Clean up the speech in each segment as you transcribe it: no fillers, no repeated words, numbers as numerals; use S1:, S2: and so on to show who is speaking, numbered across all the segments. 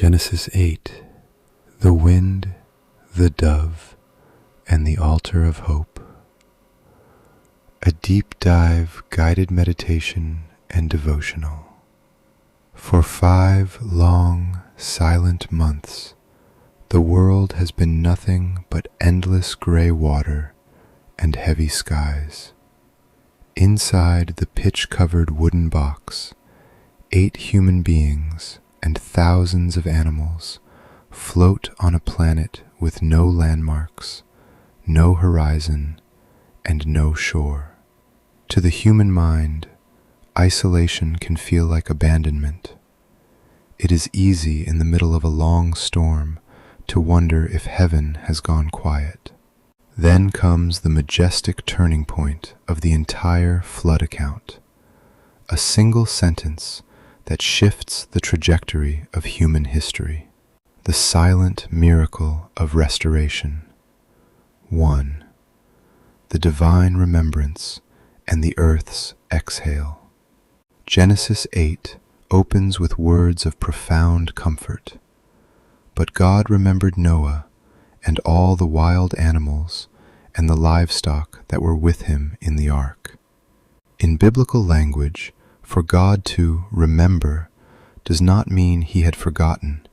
S1: Genesis 8, the wind, the dove, and the altar of hope. A deep dive guided meditation and devotional. For 5 long, silent months, the world has been nothing but endless gray water and heavy skies. Inside the pitch-covered wooden box, 8 human beings and thousands of animals float on a planet with no landmarks, no horizon, and no shore. To the human mind, isolation can feel like abandonment. It is easy in the middle of a long storm to wonder if heaven has gone quiet. Then comes the majestic turning point of the entire flood account, a single sentence that shifts the trajectory of human history, the silent miracle of restoration. 1. The divine remembrance and the earth's exhale. Genesis 8 opens with words of profound comfort. But God remembered Noah and all the wild animals and the livestock that were with him in the ark. In biblical language, for God to remember does not mean he had forgotten.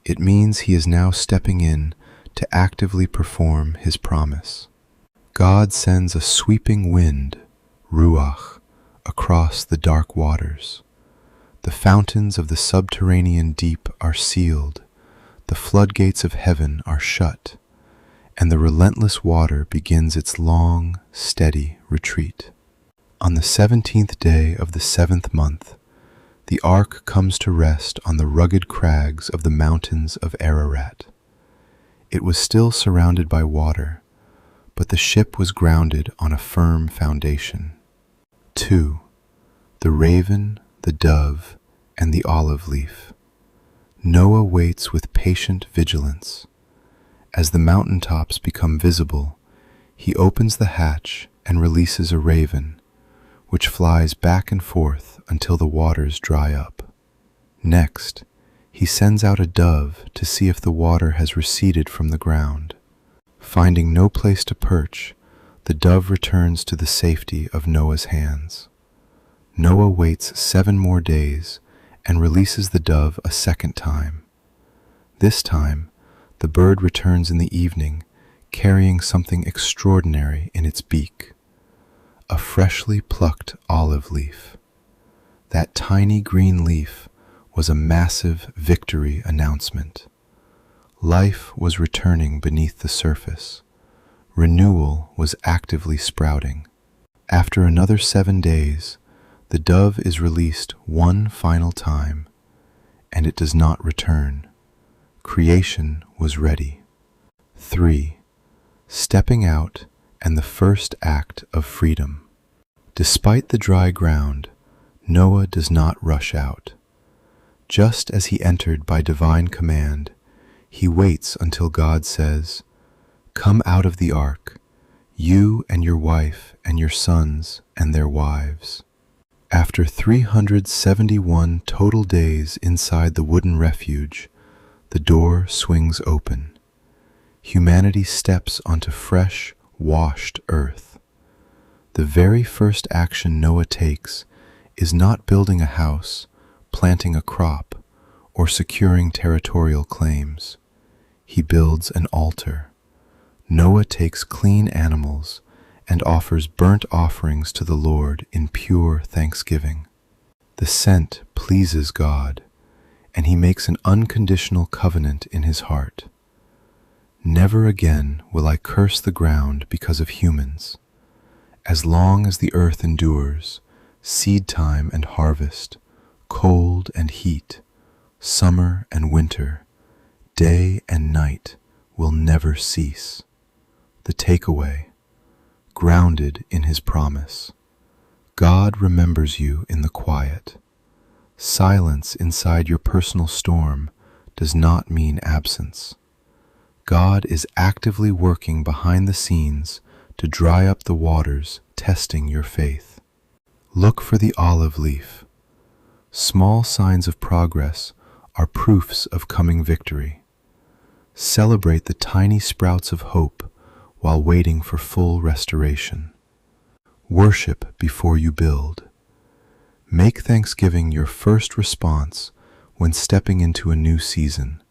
S1: It means he is now stepping in to actively perform his promise. God sends a sweeping wind, ruach, across the dark waters. The fountains of the subterranean deep are sealed, the floodgates of heaven are shut, and the relentless water begins its long, steady retreat. On the 17th day of the 7th month, the ark comes to rest on the rugged crags of the mountains of Ararat. It was still surrounded by water, but the ship was grounded on a firm foundation. 2. The raven, the dove, and the olive leaf. Noah waits with patient vigilance. As the mountaintops become visible, he opens the hatch and releases a raven, which flies back and forth until the waters dry up. Next, he sends out a dove to see if the water has receded from the ground. Finding no place to perch, the dove returns to the safety of Noah's hands. Noah waits 7 more days and releases the dove a second time. This time, the bird returns in the evening, carrying something extraordinary in its beak. A freshly plucked olive leaf. That tiny green leaf was a massive victory announcement. Life was returning beneath the surface. Renewal was actively sprouting. After another 7 days, the dove is released one final time, and it does not return. Creation was ready. 3. Stepping out and the first act of freedom. Despite the dry ground, Noah does not rush out. Just as he entered by divine command, he waits until God says, "Come out of the ark, you and your wife and your sons and their wives." After 371 total days inside the wooden refuge, the door swings open. Humanity steps onto fresh, washed earth. The very first action Noah takes is not building a house, planting a crop, or securing territorial claims. He builds an altar. Noah takes clean animals and offers burnt offerings to the Lord in pure thanksgiving. The scent pleases God, and he makes an unconditional covenant in his heart. Never again will I curse the ground because of humans. As long as the earth endures, seed time and harvest, cold and heat, summer and winter, day and night will never cease. The takeaway: grounded in his promise. God remembers you in the quiet. Silence inside your personal storm does not mean absence. God is actively working behind the scenes to dry up the waters, testing your faith. Look for the olive leaf. Small signs of progress are proofs of coming victory. Celebrate the tiny sprouts of hope while waiting for full restoration. Worship before you build. Make Thanksgiving your first response when stepping into a new season.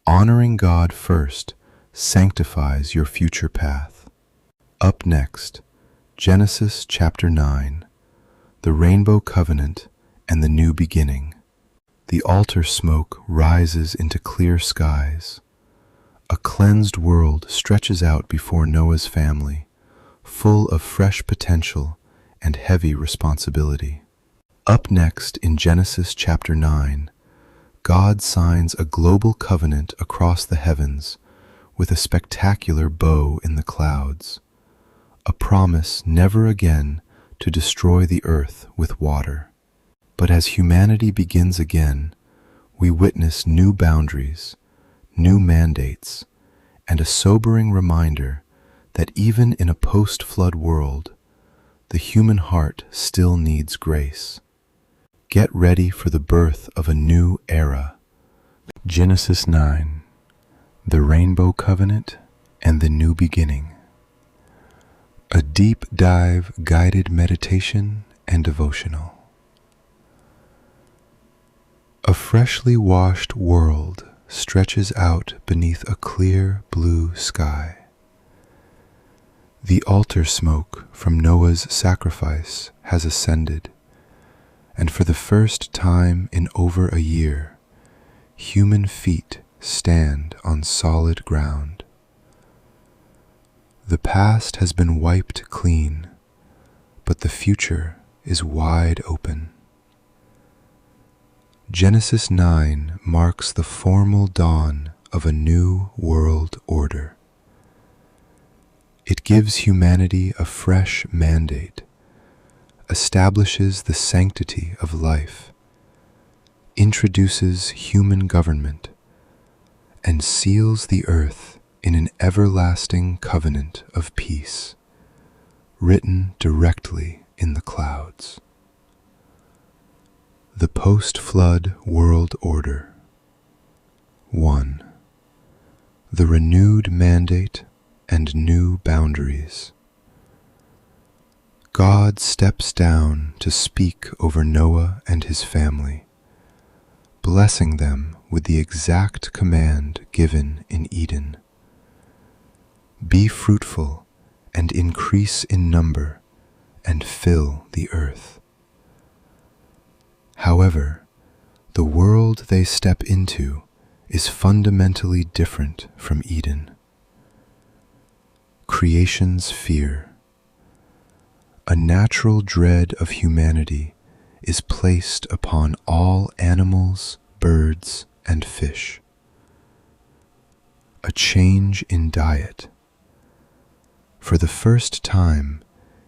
S1: Honoring God first sanctifies your future path. Up next, Genesis chapter 9, the Rainbow Covenant and the New Beginning. The altar smoke rises into clear skies. A cleansed world stretches out before Noah's family, full of fresh potential and heavy responsibility. Up next in Genesis chapter 9, God signs a global covenant across the heavens with a spectacular bow in the clouds, a promise never again to destroy the earth with water. But as humanity begins again, we witness new boundaries, new mandates, and a sobering reminder that even in a post-flood world, the human heart still needs grace. Get ready for the birth of a new era. Genesis 9, the Rainbow Covenant and the New Beginning. A deep dive guided meditation and devotional. A freshly washed world stretches out beneath a clear blue sky. The altar smoke from Noah's sacrifice has ascended, and for the first time in over a year, human feet stand on solid ground. The past has been wiped clean, but the future is wide open. Genesis 9 marks the formal dawn of a new world order. It gives humanity a fresh mandate, establishes the sanctity of life, introduces human government, and seals the earth in an everlasting covenant of peace, written directly in the clouds. The post-flood world order. 1. The renewed mandate and new boundaries. God steps down to speak over Noah and his family, blessing them with the exact command given in Eden. Be fruitful and increase in number and fill the earth. However, the world they step into is fundamentally different from Eden. Creation's fear. A natural dread of humanity is placed upon all animals, birds, and fish. A change in diet. For the first time,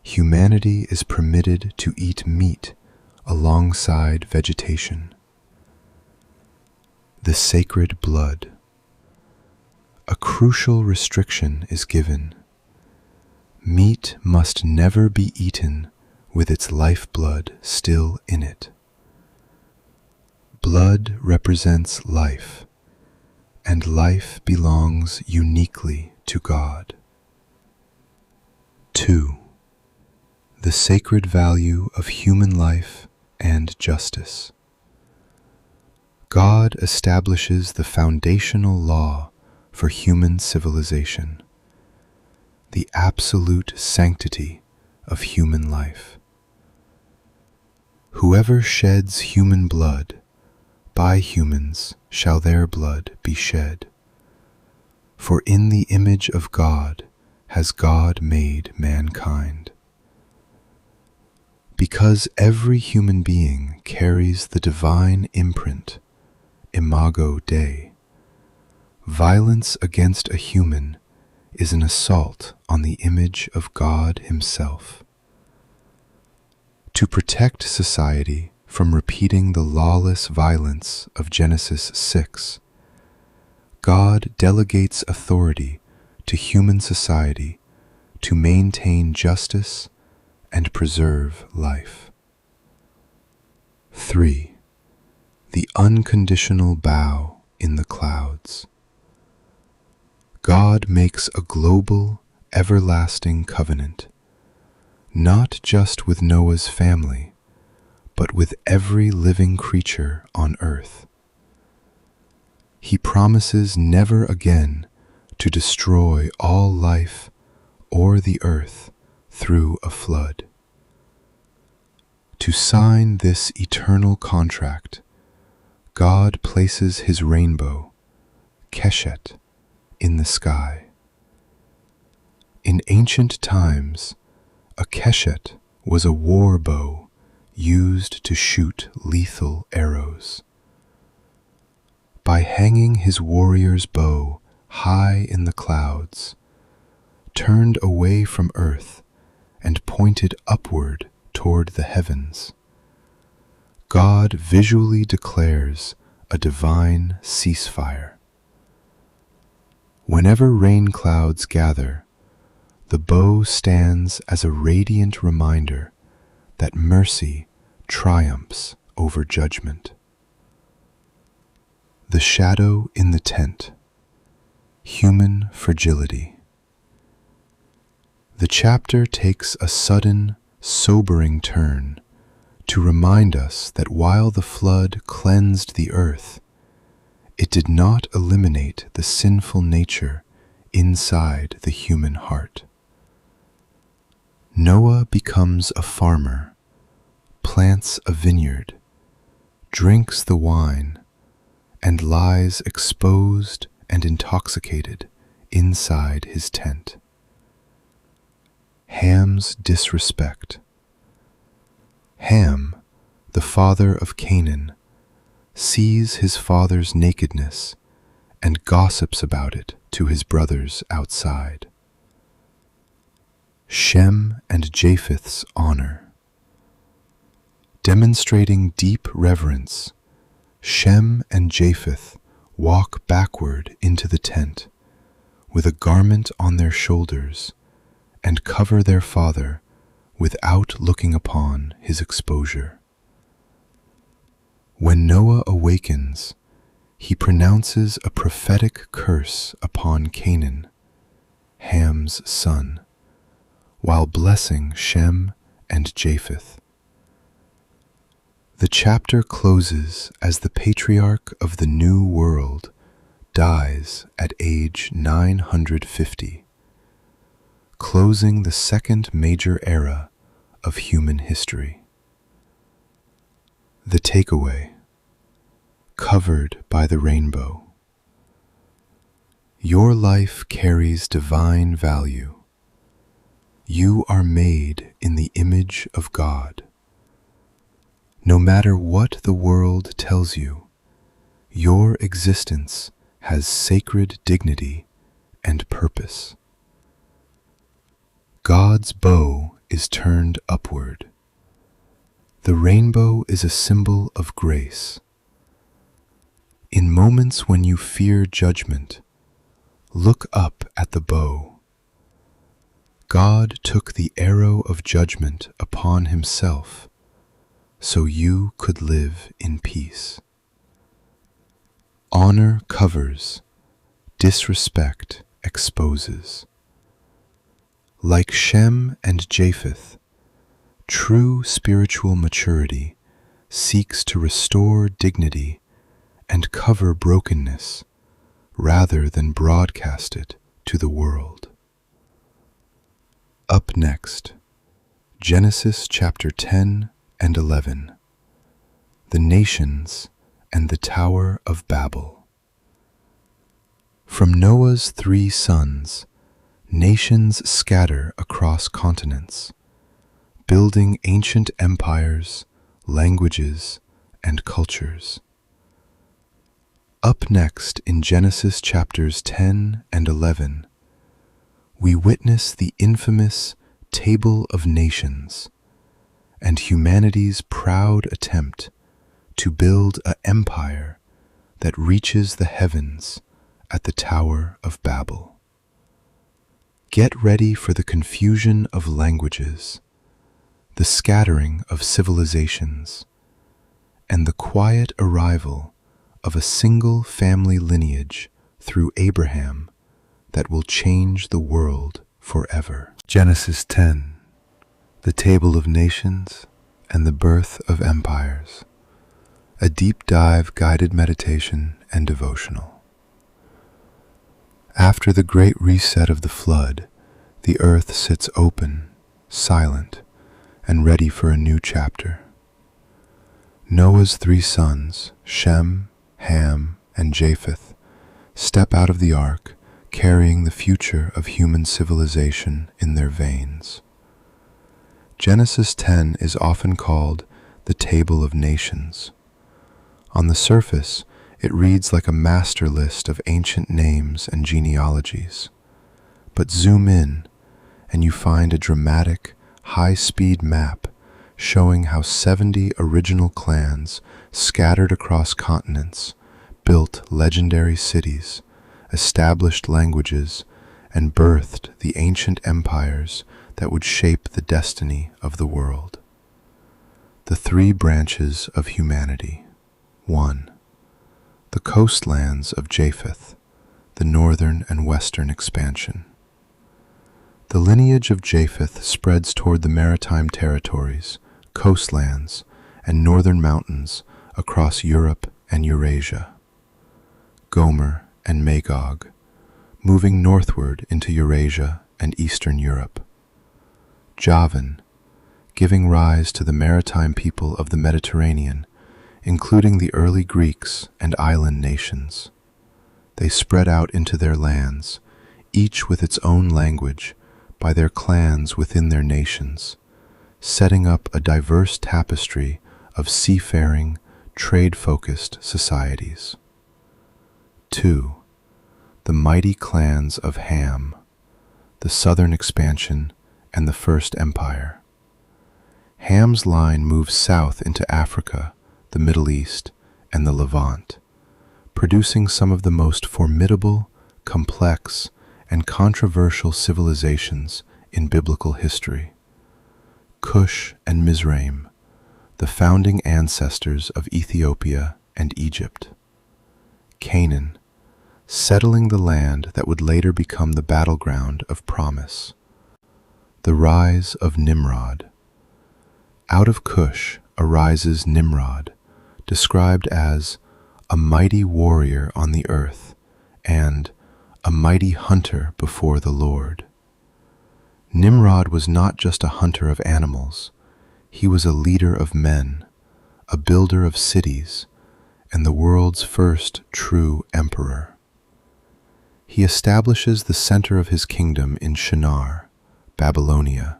S1: humanity is permitted to eat meat alongside vegetation. The sacred blood. A crucial restriction is given. Meat must never be eaten with its lifeblood still in it. Blood represents life, and life belongs uniquely to God. 2. The sacred value of human life and justice. God establishes the foundational law for human civilization, the absolute sanctity of human life. Whoever sheds human blood, by humans shall their blood be shed. For in the image of God has God made mankind. Because every human being carries the divine imprint, imago Dei, violence against a human is an assault on the image of God Himself. To protect society from repeating the lawless violence of Genesis 6, God delegates authority to human society to maintain justice and preserve life. 3. the unconditional bow in the clouds. God makes a global, everlasting covenant, not just with Noah's family, but with every living creature on earth. He promises never again to destroy all life or the earth through a flood. To sign this eternal contract, God places his rainbow, Keshet, in the sky. In ancient times, a Keshet was a war bow used to shoot lethal arrows. By hanging his warrior's bow high in the clouds, turned away from earth and pointed upward toward the heavens, God visually declares a divine ceasefire. Whenever rain clouds gather, the bow stands as a radiant reminder that mercy triumphs over judgment. The shadow in the tent, human fragility. The chapter takes a sudden, sobering turn to remind us that while the flood cleansed the earth, it did not eliminate the sinful nature inside the human heart. Noah becomes a farmer, plants a vineyard, drinks the wine, and lies exposed and intoxicated inside his tent. Ham's disrespect. Ham, the father of Canaan, sees his father's nakedness and gossips about it to his brothers outside. Shem and Japheth's honor. Demonstrating deep reverence, Shem and Japheth walk backward into the tent with a garment on their shoulders and cover their father without looking upon his exposure. When Noah awakens, he pronounces a prophetic curse upon Canaan, Ham's son, while blessing Shem and Japheth. The chapter closes as the patriarch of the new world dies at age 950, closing the second major era of human history. The takeaway, covered by the rainbow. Your life carries divine value. You are made in the image of God. No matter what the world tells you, your existence has sacred dignity and purpose. God's bow is turned upward. The rainbow is a symbol of grace. In moments when you fear judgment, look up at the bow. God took the arrow of judgment upon himself so you could live in peace. Honor covers, disrespect exposes. Like Shem and Japheth, true spiritual maturity seeks to restore dignity and cover brokenness rather than broadcast it to the world. Up next, Genesis chapter 10 and 11, the nations and the Tower of Babel. From Noah's 3 sons, nations scatter across continents, building ancient empires, languages, and cultures. Up next in Genesis chapters 10 and 11, we witness the infamous Table of Nations and humanity's proud attempt to build an empire that reaches the heavens at the Tower of Babel. Get ready for the confusion of languages, the scattering of civilizations, and the quiet arrival of a single family lineage through Abraham that will change the world forever. Genesis 10, the table of nations and the birth of empires, a deep dive guided meditation and devotional. After the great reset of the flood, the earth sits open, silent, and ready for a new chapter. Noah's 3 sons, Shem, Ham, and Japheth, step out of the ark, carrying the future of human civilization in their veins. Genesis 10 is often called the Table of Nations. On the surface, it reads like a master list of ancient names and genealogies. But zoom in, and you find a dramatic, high-speed map showing how 70 original clans scattered across continents built legendary cities, established languages, and birthed the ancient empires that would shape the destiny of the world. The 3 branches of humanity. 1. The coastlands of Japheth, the northern and western expansion. The lineage of Japheth spreads toward the maritime territories, coastlands, and northern mountains across Europe and Eurasia. Gomer and Magog, moving northward into Eurasia and Eastern Europe. Javan, giving rise to the maritime people of the Mediterranean, including the early Greeks and island nations. They spread out into their lands, each with its own language, by their clans within their nations, setting up a diverse tapestry of seafaring, trade-focused societies. 2. The mighty clans of Ham, the southern expansion, and the First Empire. Ham's line moves south into Africa, the Middle East, and the Levant, producing some of the most formidable, complex, and controversial civilizations in biblical history. Cush and Mizraim, the founding ancestors of Ethiopia and Egypt. Canaan, settling the land that would later become the battleground of promise. The rise of Nimrod. Out of Cush arises Nimrod, described as a mighty warrior on the earth and a mighty hunter before the Lord. Nimrod was not just a hunter of animals, he was a leader of men, a builder of cities, and the world's first true emperor. He establishes the center of his kingdom in Shinar, Babylonia,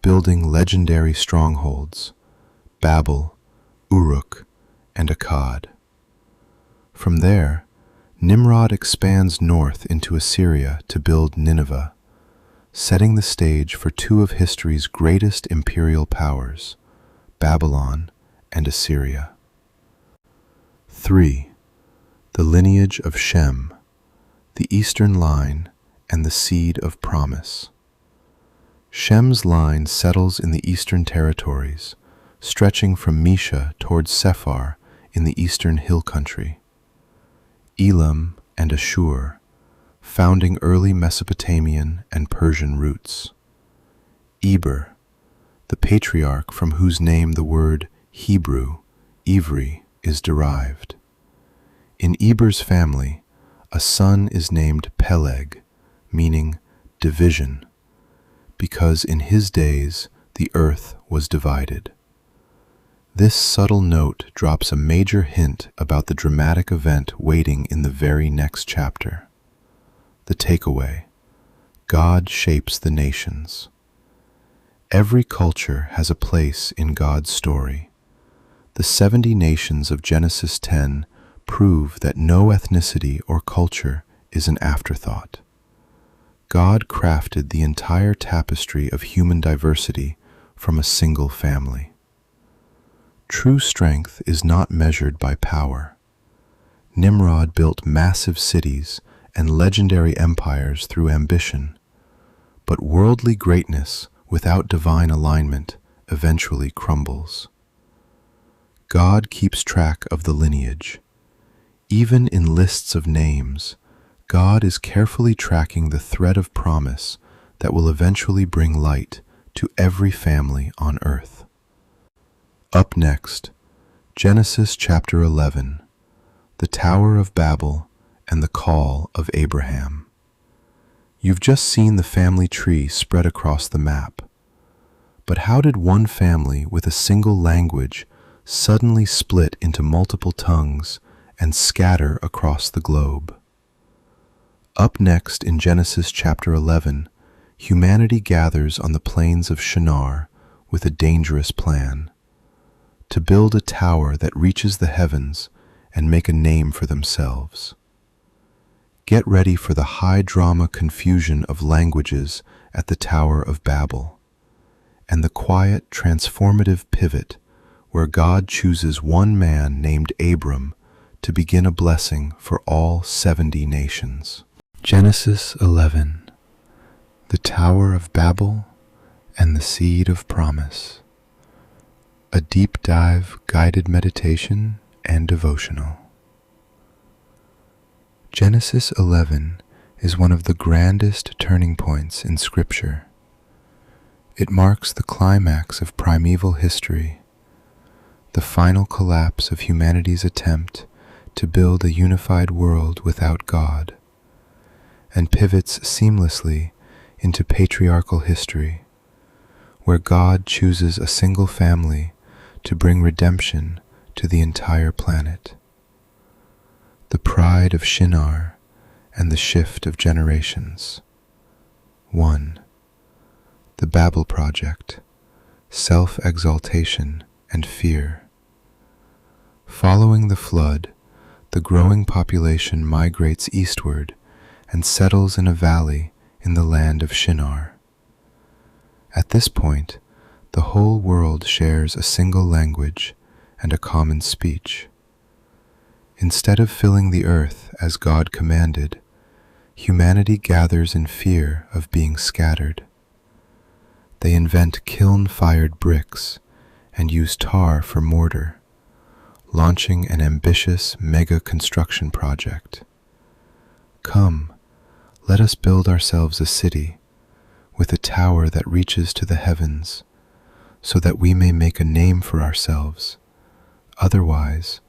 S1: building legendary strongholds, Babel, Uruk, and Akkad. From there, Nimrod expands north into Assyria to build Nineveh, setting the stage for 2 of history's greatest imperial powers, Babylon and Assyria. 3. The lineage of Shem, the eastern line and the seed of promise. Shem's line settles in the eastern territories, stretching from Mesha towards Sephar in the eastern hill country. Elam and Ashur, founding early Mesopotamian and Persian roots. Eber, the patriarch from whose name the word Hebrew, Ivri, is derived. In Eber's family, a son is named Peleg, meaning division, because in his days the earth was divided. This subtle note drops a major hint about the dramatic event waiting in the very next chapter. The takeaway: God shapes the nations. Every culture has a place in God's story. The 70 nations of Genesis 10 prove that no ethnicity or culture is an afterthought. God crafted the entire tapestry of human diversity from a single family. True strength is not measured by power. Nimrod built massive cities and legendary empires through ambition, but worldly greatness without divine alignment eventually crumbles. God keeps track of the lineage. Even in lists of names, God is carefully tracking the thread of promise that will eventually bring light to every family on earth. Up next, Genesis chapter 11, the Tower of Babel and the call of Abraham. You've just seen the family tree spread across the map. But how did one family with a single language suddenly split into multiple tongues and scatter across the globe? Up next in Genesis chapter 11, humanity gathers on the plains of Shinar with a dangerous plan: to build a tower that reaches the heavens and make a name for themselves. Get ready for the high-drama confusion of languages at the Tower of Babel, and the quiet, transformative pivot where God chooses one man named Abram to begin a blessing for all 70 nations. Genesis 11, the Tower of Babel and the Seed of Promise. A deep dive guided meditation and devotional. Genesis 11 is one of the grandest turning points in Scripture. It marks the climax of primeval history, the final collapse of humanity's attempt to build a unified world without God, and pivots seamlessly into patriarchal history, where God chooses a single family to bring redemption to the entire planet. The pride of Shinar and the shift of generations. 1. The Babel Project, self-exaltation and fear. Following the flood, the growing population migrates eastward and settles in a valley in the land of Shinar. At this point, the whole world shares a single language and a common speech. Instead of filling the earth as God commanded, humanity gathers in fear of being scattered. They invent kiln-fired bricks and use tar for mortar, launching an ambitious mega-construction project. Come, let us build ourselves a city with a tower that reaches to the heavens, so that we may make a name for ourselves. Otherwise,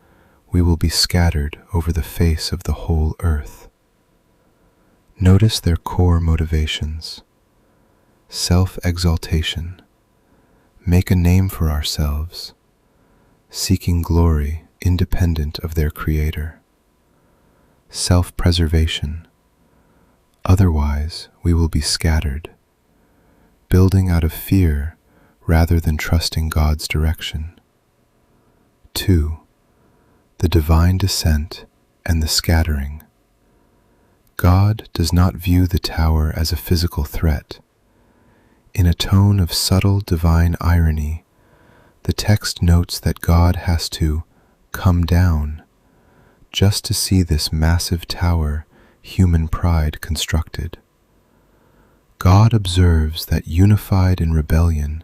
S1: we will be scattered over the face of the whole earth. Notice their core motivations: self-exaltation, make a name for ourselves, seeking glory independent of their creator; self-preservation, otherwise we will be scattered, building out of fear rather than trusting God's direction. 2. The divine descent and the scattering. God does not view the tower as a physical threat. In a tone of subtle divine irony, the text notes that God has to come down just to see this massive tower human pride constructed. God observes that unified in rebellion,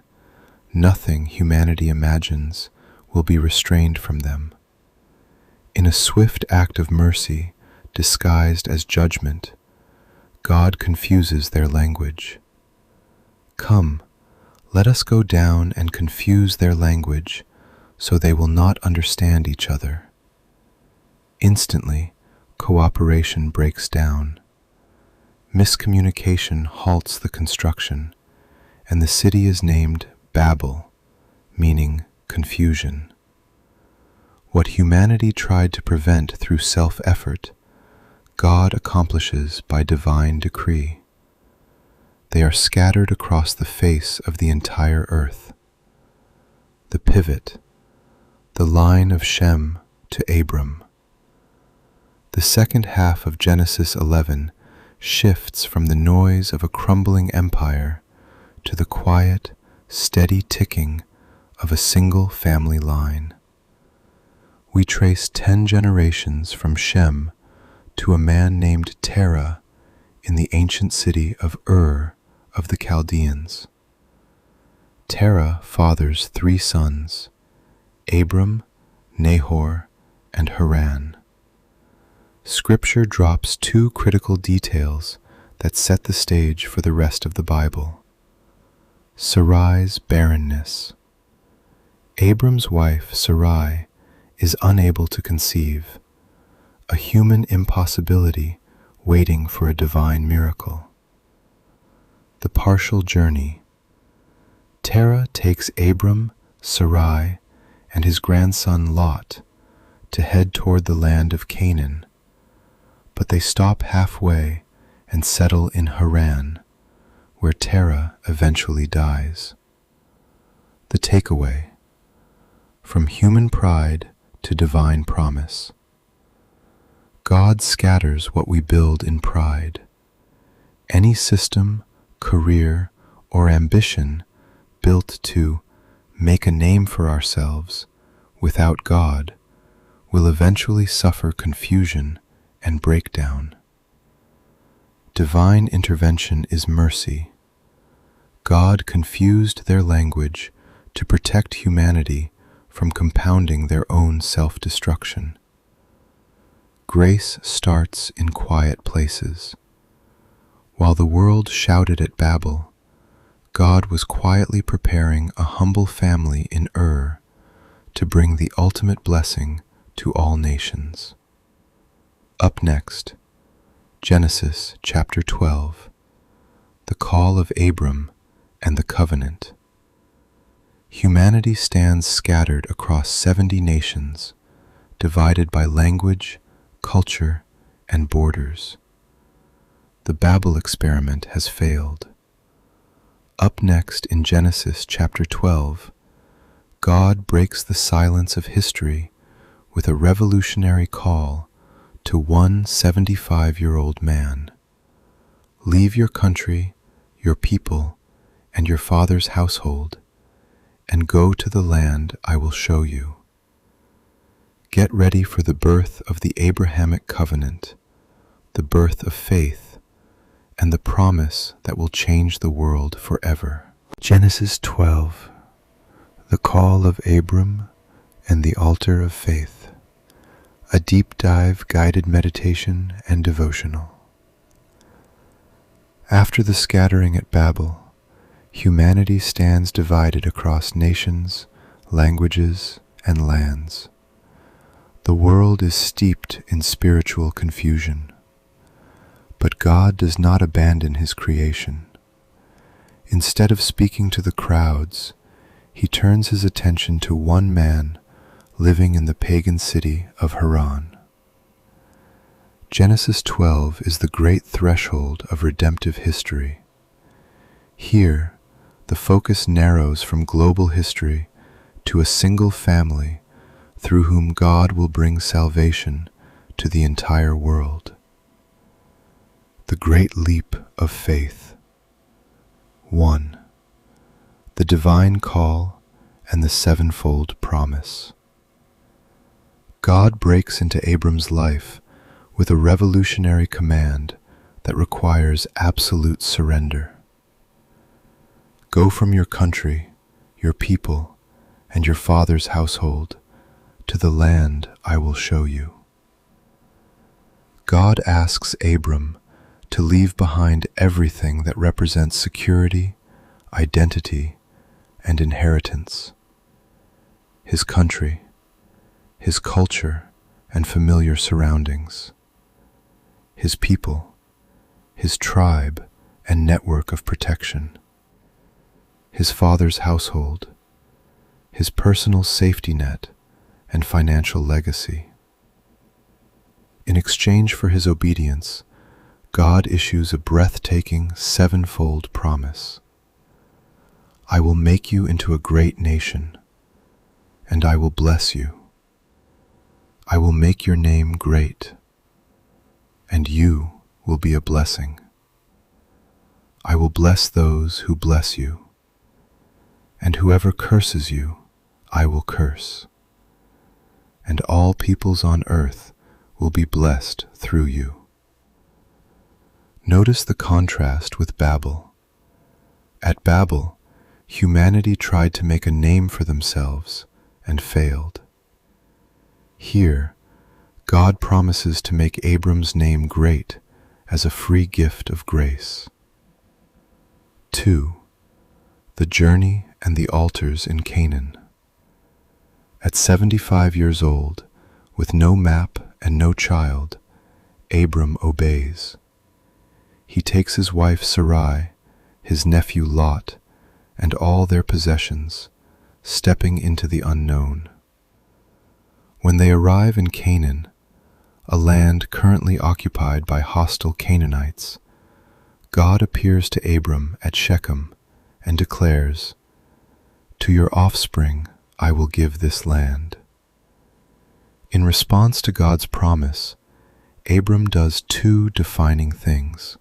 S1: nothing humanity imagines will be restrained from them. In a swift act of mercy disguised as judgment, God confuses their language. Come, let us go down and confuse their language so they will not understand each other. Instantly, cooperation breaks down. Miscommunication halts the construction, and the city is named Babel, meaning confusion. What humanity tried to prevent through self-effort, God accomplishes by divine decree. They are scattered across the face of the entire earth. The pivot, the line of Shem to Abram. The second half of Genesis 11 shifts from the noise of a crumbling empire to the quiet, steady ticking of a single family line. We trace 10 generations from Shem to a man named Terah in the ancient city of Ur of the Chaldeans. Terah fathers 3 sons, Abram, Nahor, and Haran. Scripture drops two critical details that set the stage for the rest of the Bible. Sarai's barrenness. Abram's wife, Sarai, is unable to conceive, a human impossibility waiting for a divine miracle. The partial journey. Terah takes Abram, Sarai, and his grandson Lot to head toward the land of Canaan, but they stop halfway and settle in Haran, where Terah eventually dies. The takeaway: from human pride to divine promise. God scatters what we build in pride. Any system, career, or ambition built to make a name for ourselves without God will eventually suffer confusion and breakdown. Divine intervention is mercy. God confused their language to protect humanity from compounding their own self-destruction. Grace starts in quiet places. While the world shouted at Babel, God was quietly preparing a humble family in Ur to bring the ultimate blessing to all nations. Up next, Genesis chapter 12, the call of Abram and the covenant. Humanity stands scattered across 70 nations, divided by language, culture, and borders. The Babel experiment has failed. Up next in Genesis chapter 12, God breaks the silence of history with a revolutionary call to one 75-year-old man. Leave your country, your people, and your father's household, and go to the land I will show you. Get ready for the birth of the Abrahamic covenant, the birth of faith, and the promise that will change the world forever. Genesis 12, the call of Abram and the altar of faith, a deep dive guided meditation and devotional. After the scattering at Babel, humanity stands divided across nations, languages, and lands. The world is steeped in spiritual confusion. But God does not abandon his creation. Instead of speaking to the crowds, he turns his attention to one man living in the pagan city of Haran. Genesis 12 is the great threshold of redemptive history. Here, the focus narrows from global history to a single family through whom God will bring salvation to the entire world. The great leap of faith. 1. The divine call and the sevenfold promise. God breaks into Abram's life with a revolutionary command that requires absolute surrender. Go from your country, your people, and your father's household to the land I will show you. God asks Abram to leave behind everything that represents security, identity, and inheritance. His country, his culture, and familiar surroundings. His people, his tribe, and network of protection. His father's household, his personal safety net, and financial legacy. In exchange for his obedience, God issues a breathtaking sevenfold promise. I will make you into a great nation, and I will bless you. I will make your name great, and you will be a blessing. I will bless those who bless you, and whoever curses you, I will curse. And all peoples on earth will be blessed through you. Notice the contrast with Babel. At Babel, humanity tried to make a name for themselves and failed. Here, God promises to make Abram's name great as a free gift of grace. 2. The journey and the altars in Canaan. At 75 years old, with no map and no child, Abram obeys. He takes his wife Sarai, his nephew Lot, and all their possessions, stepping into the unknown. When they arrive in Canaan, a land currently occupied by hostile Canaanites, God appears to Abram at Shechem and declares, "To your offspring I will give this land." In response to God's promise, Abram does two defining things.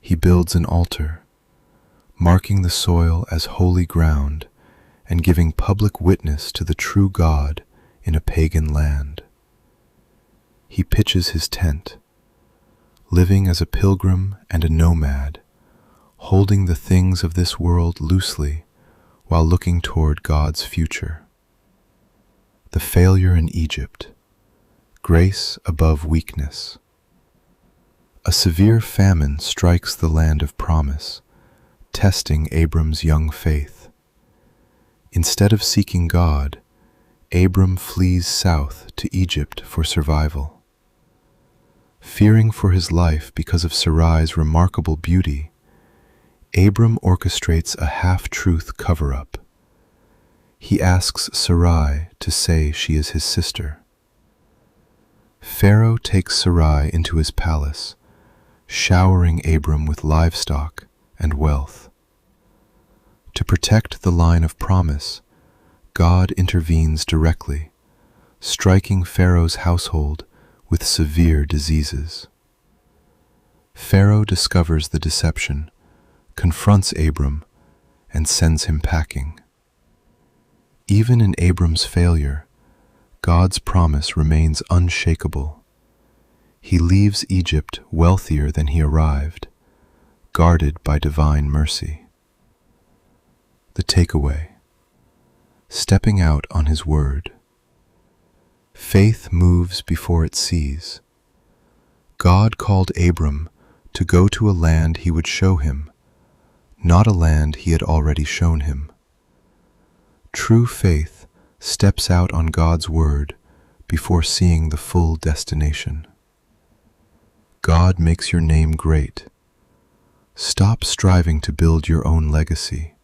S1: He builds an altar, marking the soil as holy ground and giving public witness to the true God in a pagan land. He pitches his tent, living as a pilgrim and a nomad, holding the things of this world loosely while looking toward God's future. The failure in Egypt, grace above weakness. A severe famine strikes the land of promise, testing Abram's young faith. Instead of seeking God, Abram flees south to Egypt for survival. Fearing for his life because of Sarai's remarkable beauty, Abram orchestrates a half-truth cover-up. He asks Sarai to say she is his sister. Pharaoh takes Sarai into his palace, showering Abram with livestock and wealth. To protect the line of promise, God intervenes directly, striking Pharaoh's household with severe diseases. Pharaoh discovers the deception, confronts Abram, and sends him packing. Even in Abram's failure, God's promise remains unshakable. He leaves Egypt wealthier than he arrived, guarded by divine mercy. The takeaway: stepping out on his word. Faith moves before it sees. God called Abram to go to a land he would show him, not a land he had already shown him. True faith steps out on God's word before seeing the full destination. God makes your name great. Stop striving to build your own legacy.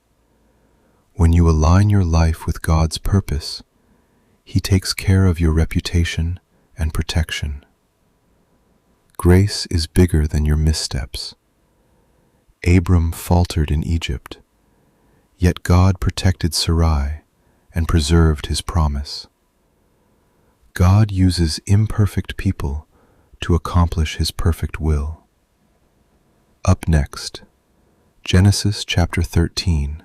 S1: When you align your life with God's purpose, He takes care of your reputation and protection. Grace is bigger than your missteps. Abram faltered in Egypt, yet God protected Sarai and preserved his promise. God uses imperfect people to accomplish his perfect will. Up next, Genesis chapter 13,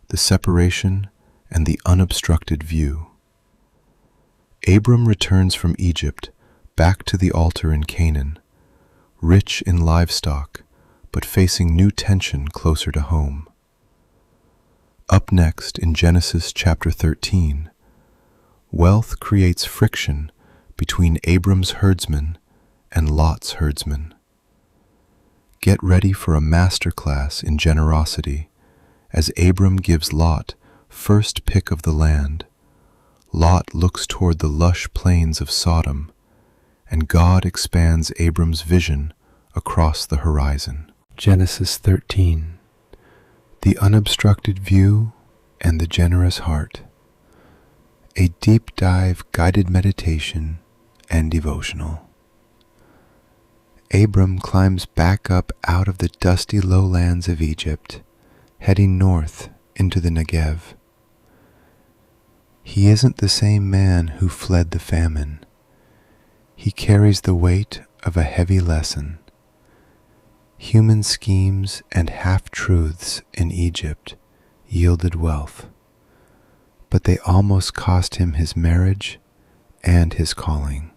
S1: the separation and the unobstructed view. Abram returns from Egypt back to the altar in Canaan, rich in livestock, but facing new tension closer to home. Up next in Genesis chapter 13, wealth creates friction between Abram's herdsmen and Lot's herdsmen. Get ready for a masterclass in generosity as Abram gives Lot first pick of the land. Lot looks toward the lush plains of Sodom, and God expands Abram's vision across the horizon. Genesis 13, the unobstructed view and the generous heart. A deep dive guided meditation and devotional. Abram climbs back up out of the dusty lowlands of Egypt, heading north into the Negev. He isn't the same man who fled the famine. He carries the weight of a heavy lesson. Human schemes and half-truths in Egypt yielded wealth, but they almost cost him his marriage and his calling.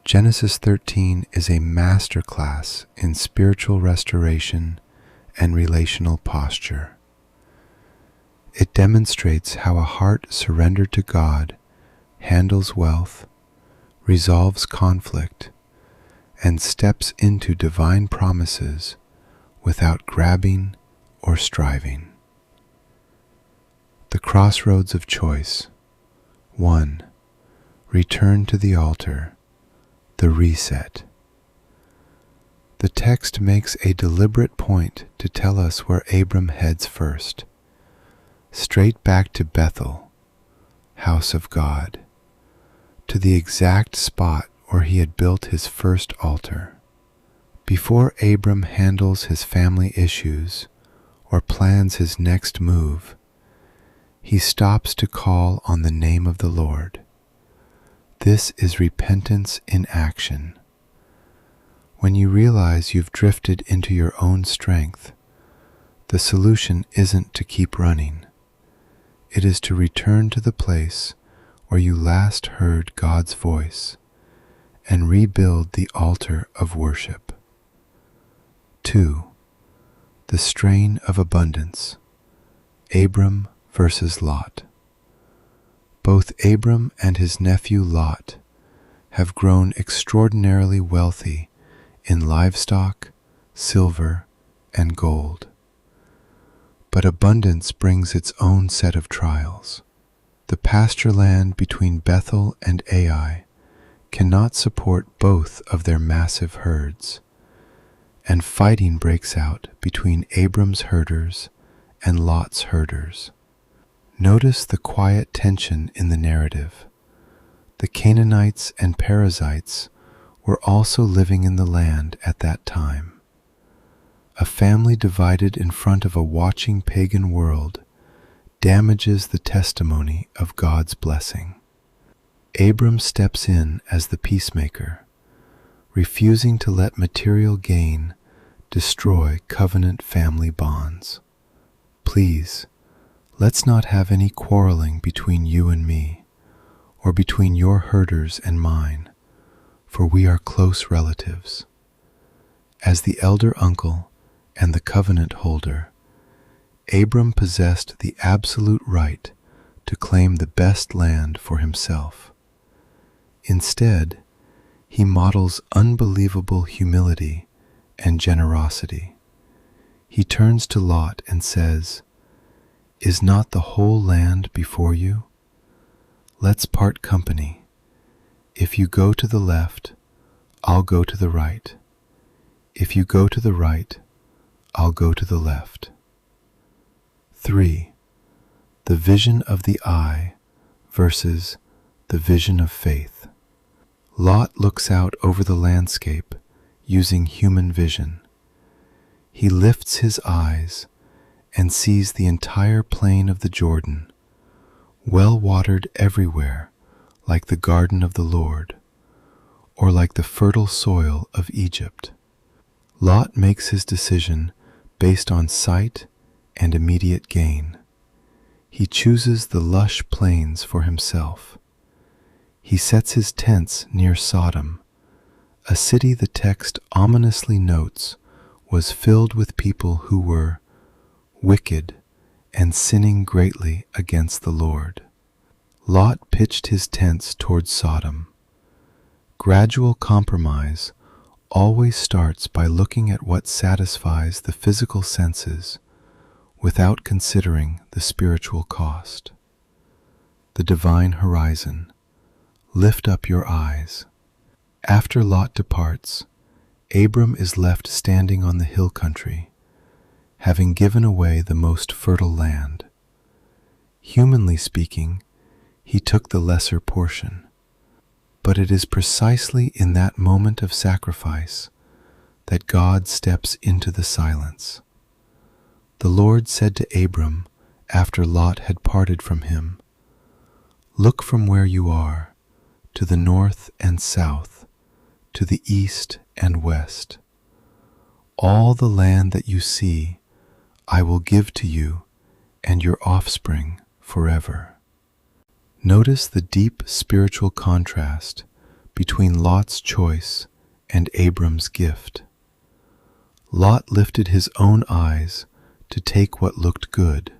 S1: Genesis 13 is a masterclass in spiritual restoration and relational posture. It demonstrates how a heart surrendered to God handles wealth, resolves conflict, and steps into divine promises without grabbing or striving. The crossroads of choice. 1. Return to the altar, the reset. The text makes a deliberate point to tell us where Abram heads first, straight back to Bethel, house of God, to the exact spot where he had built his first altar. Before Abram handles his family issues or plans his next move, he stops to call on the name of the Lord. This is repentance in action. When you realize you've drifted into your own strength, the solution isn't to keep running. It is to return to the place where you last heard God's voice and rebuild the altar of worship. 2. The strain of abundance. Abram versus Lot. Both Abram and his nephew Lot have grown extraordinarily wealthy in livestock, silver, and gold. But abundance brings its own set of trials. The pasture land between Bethel and Ai cannot support both of their massive herds, and fighting breaks out between Abram's herders and Lot's herders. Notice the quiet tension in the narrative. The Canaanites and Perizzites were also living in the land at that time. A family divided in front of a watching pagan world damages the testimony of God's blessing. Abram steps in as the peacemaker, refusing to let material gain destroy covenant family bonds. Please, let's not have any quarreling between you and me, or between your herders and mine, for we are close relatives. As the elder uncle and the covenant holder, Abram possessed the absolute right to claim the best land for himself. Instead, he models unbelievable humility and generosity. He turns to Lot and says, "Is not the whole land before you? Let's part company. If you go to the left, I'll go to the right. If you go to the right, I'll go to the left." 3. The vision of the eye versus the vision of faith. Lot looks out over the landscape using human vision. He lifts his eyes and sees the entire plain of the Jordan, well watered everywhere, like the garden of the Lord, or like the fertile soil of Egypt. Lot makes his decision based on sight and immediate gain. He chooses the lush plains for himself. He sets his tents near Sodom, a city the text ominously notes was filled with people who were wicked and sinning greatly against the Lord. Lot pitched his tents towards Sodom. Gradual compromise always starts by looking at what satisfies the physical senses without considering the spiritual cost. The divine horizon. Lift up your eyes. After Lot departs, Abram is left standing on the hill country, having given away the most fertile land. Humanly speaking, he took the lesser portion. But it is precisely in that moment of sacrifice that God steps into the silence. The Lord said to Abram after Lot had parted from him, "Look from where you are, to the north and south, to the east and west. All the land that you see I will give to you and your offspring forever." Notice the deep spiritual contrast between Lot's choice and Abram's gift. Lot lifted his own eyes to take what looked good.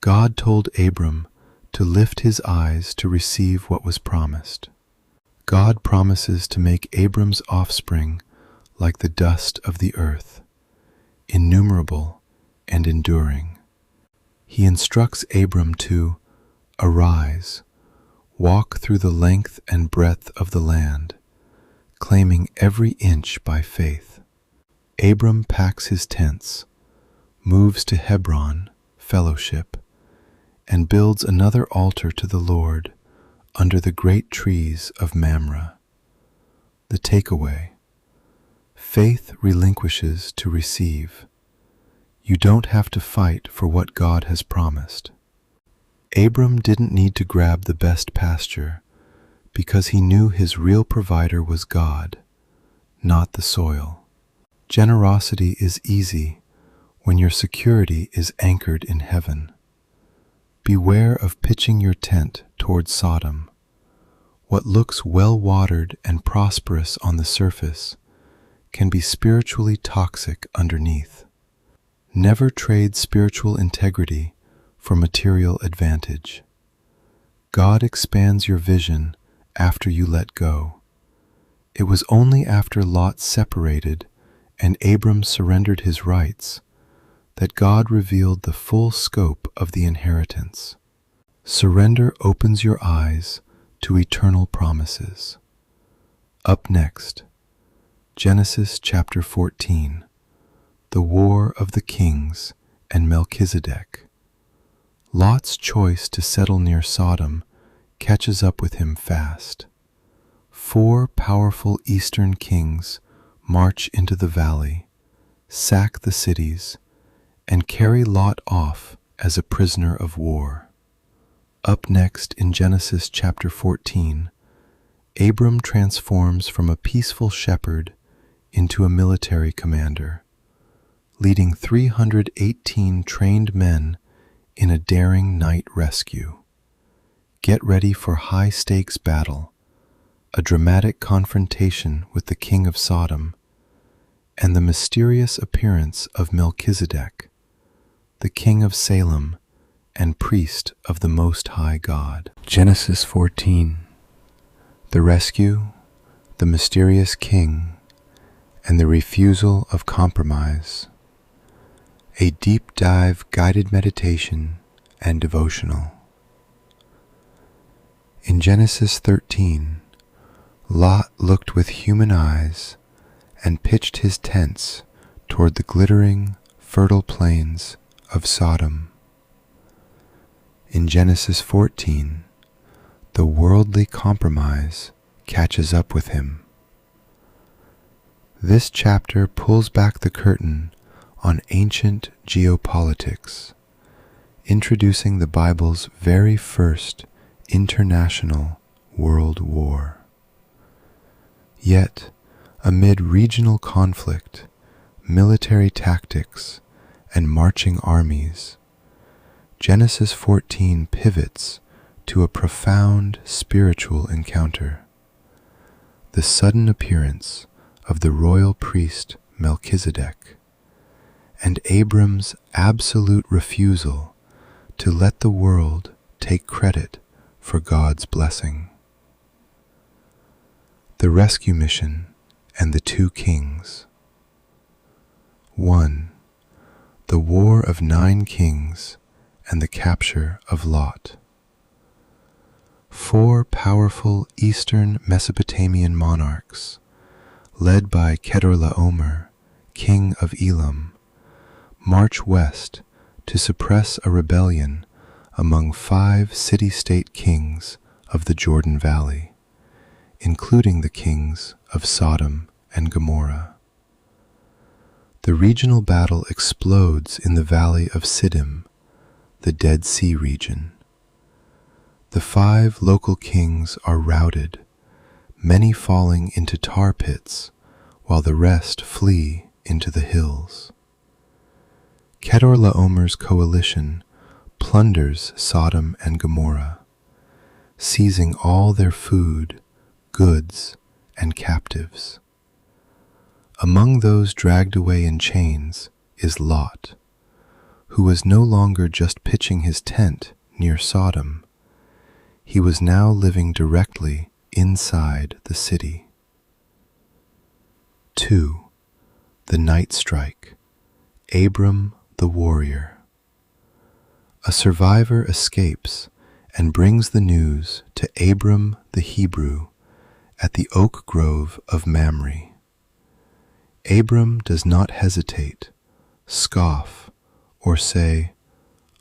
S1: God told Abram to lift his eyes to receive what was promised. God promises to make Abram's offspring like the dust of the earth, innumerable and enduring. He instructs Abram to arise, walk through the length and breadth of the land, claiming every inch by faith. Abram packs his tents, moves to Hebron, fellowship, and builds another altar to the Lord under the great trees of Mamre. The takeaway: faith relinquishes to receive. You don't have to fight for what God has promised. Abram didn't need to grab the best pasture because he knew his real provider was God, not the soil. Generosity is easy when your security is anchored in heaven. Beware of pitching your tent towards Sodom. What looks well-watered and prosperous on the surface can be spiritually toxic underneath. Never trade spiritual integrity for material advantage. God expands your vision after you let go. It was only after Lot separated and Abram surrendered his rights that God revealed the full scope of the inheritance. Surrender opens your eyes to eternal promises. Up next, Genesis chapter 14, the War of the Kings and Melchizedek. Lot's choice to settle near Sodom catches up with him fast. 4 powerful eastern kings march into the valley, sack the cities, and carry Lot off as a prisoner of war. Up next in Genesis chapter 14, Abram transforms from a peaceful shepherd into a military commander, leading 318 trained men in a daring night rescue. Get ready for high-stakes battle, a dramatic confrontation with the king of Sodom, and the mysterious appearance of Melchizedek, the king of Salem and priest of the Most High God. Genesis 14, the rescue, the mysterious king, and the refusal of compromise. A deep dive guided meditation and devotional. In Genesis 13, Lot looked with human eyes and pitched his tents toward the glittering, fertile plains of Sodom. In Genesis 14, the worldly compromise catches up with him. This chapter pulls back the curtain on ancient geopolitics, introducing the Bible's very first international world war. Yet, amid regional conflict, military tactics, and marching armies, Genesis 14 pivots to a profound spiritual encounter: the sudden appearance of the royal priest Melchizedek, and Abram's absolute refusal to let the world take credit for God's blessing. The rescue mission and the 2 kings. 1. The War of 9 Kings and the capture of Lot. 4 powerful eastern Mesopotamian monarchs, led by Chedorlaomer, king of Elam, march west to suppress a rebellion among 5 city-state kings of the Jordan Valley, including the kings of Sodom and Gomorrah. The regional battle explodes in the valley of Siddim, the Dead Sea region. The 5 local kings are routed, many falling into tar pits, while the rest flee into the hills. Chedorlaomer's coalition plunders Sodom and Gomorrah, seizing all their food, goods, and captives. Among those dragged away in chains is Lot, who was no longer just pitching his tent near Sodom, He was now living directly inside the city. 2. The night strike. Abram the warrior. A survivor escapes and brings the news to Abram the Hebrew at the oak grove of Mamre. Abram does not hesitate, scoff, or say,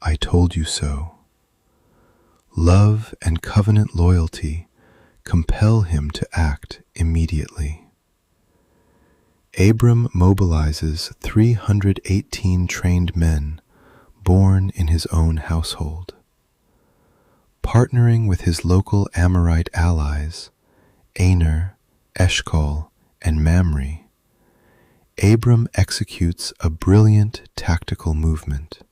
S1: "I told you so." Love and covenant loyalty compel him to act immediately. Abram mobilizes 318 trained men born in his own household. Partnering with his local Amorite allies, Aner, Eshcol, and Mamre, Abram executes a brilliant tactical movement.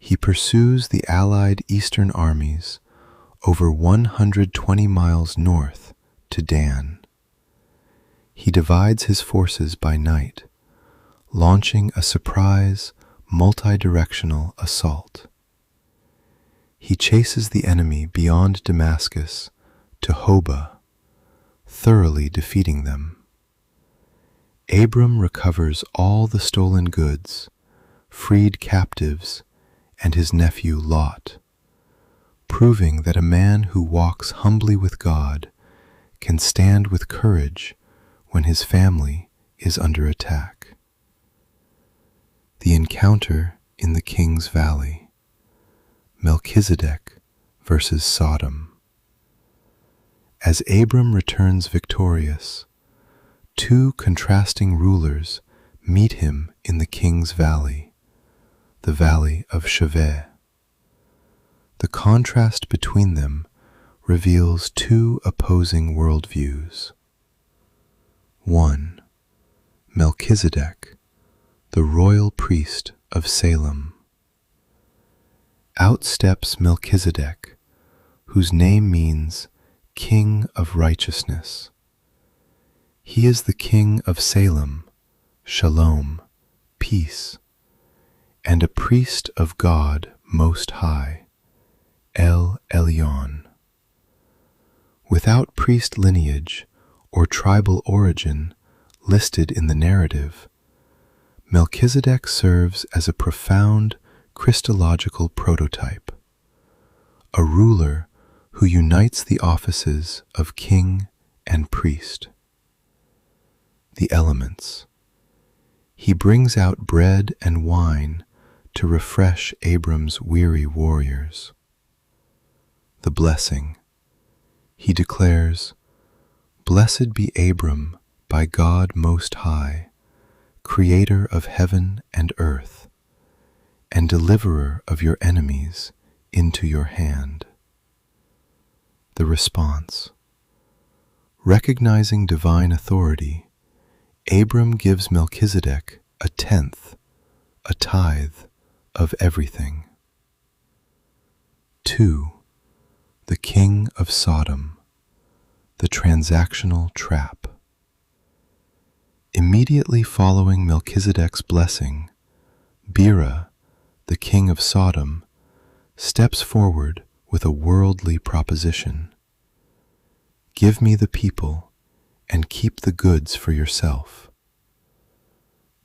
S1: He pursues the allied eastern armies over 120 miles north to Dan. He divides his forces by night, launching a surprise, multi-directional assault. He chases the enemy beyond Damascus to Hobah, thoroughly defeating them. Abram recovers all the stolen goods, freed captives, and his nephew Lot, proving that a man who walks humbly with God can stand with courage when his family is under attack. The encounter in the King's Valley. Melchizedek versus Sodom. As Abram returns victorious, two contrasting rulers meet him in the King's Valley, the Valley of Shaveh. The contrast between them reveals two opposing worldviews. 1. Melchizedek, the royal priest of Salem. Out steps Melchizedek, whose name means King of Righteousness. He is the king of Salem, Shalom, peace, and a priest of God Most High, El Elyon. Without priest lineage or tribal origin listed in the narrative, Melchizedek serves as a profound Christological prototype, a ruler who unites the offices of king and priest. The elements. He brings out bread and wine to refresh Abram's weary warriors. The blessing. He declares, "Blessed be Abram by God Most High, creator of heaven and earth, and deliverer of your enemies into your hand." The response. Recognizing divine authority, Abram gives Melchizedek a tenth, a tithe, of everything. 2. The King of Sodom, the transactional trap. Immediately following Melchizedek's blessing, Bera, the king of Sodom, steps forward with a worldly proposition. "Give me the people and keep the goods for yourself."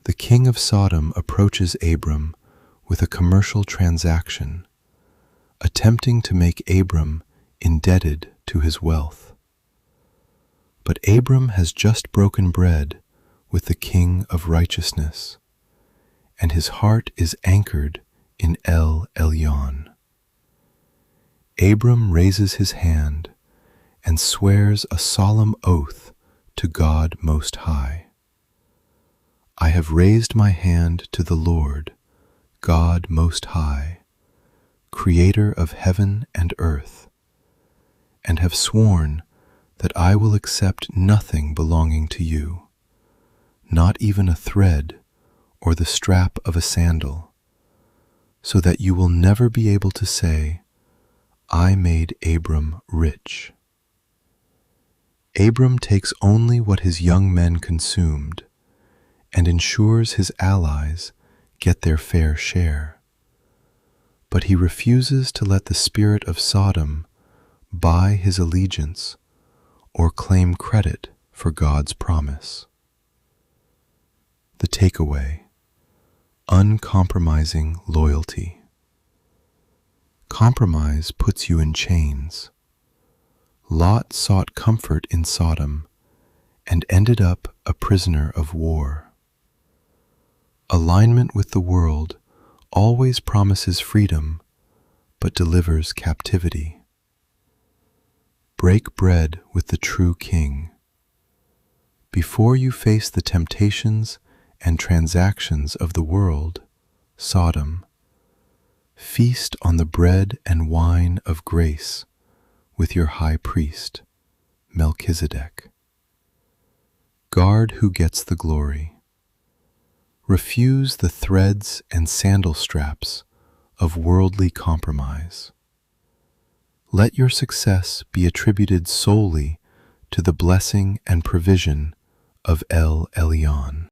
S1: The king of Sodom approaches Abram with a commercial transaction, attempting to make Abram indebted to his wealth. But Abram has just broken bread with the King of Righteousness, and his heart is anchored in El Elyon. Abram raises his hand and swears a solemn oath to God Most High. "I have raised my hand to the Lord, God Most High, Creator of heaven and earth, and have sworn that I will accept nothing belonging to you, not even a thread or the strap of a sandal, so that you will never be able to say, 'I made Abram rich.'" Abram takes only what his young men consumed and ensures his allies get their fair share. But he refuses to let the spirit of Sodom buy his allegiance, or claim credit for God's promise. The takeaway: uncompromising loyalty. Compromise puts you in chains. Lot sought comfort in Sodom and ended up a prisoner of war. Alignment with the world always promises freedom, but delivers captivity. Break bread with the true King. Before you face the temptations and transactions of the world, Sodom, feast on the bread and wine of grace with your high priest, Melchizedek. Guard who gets the glory. Refuse the threads and sandal straps of worldly compromise. Let your success be attributed solely to the blessing and provision of El Elyon.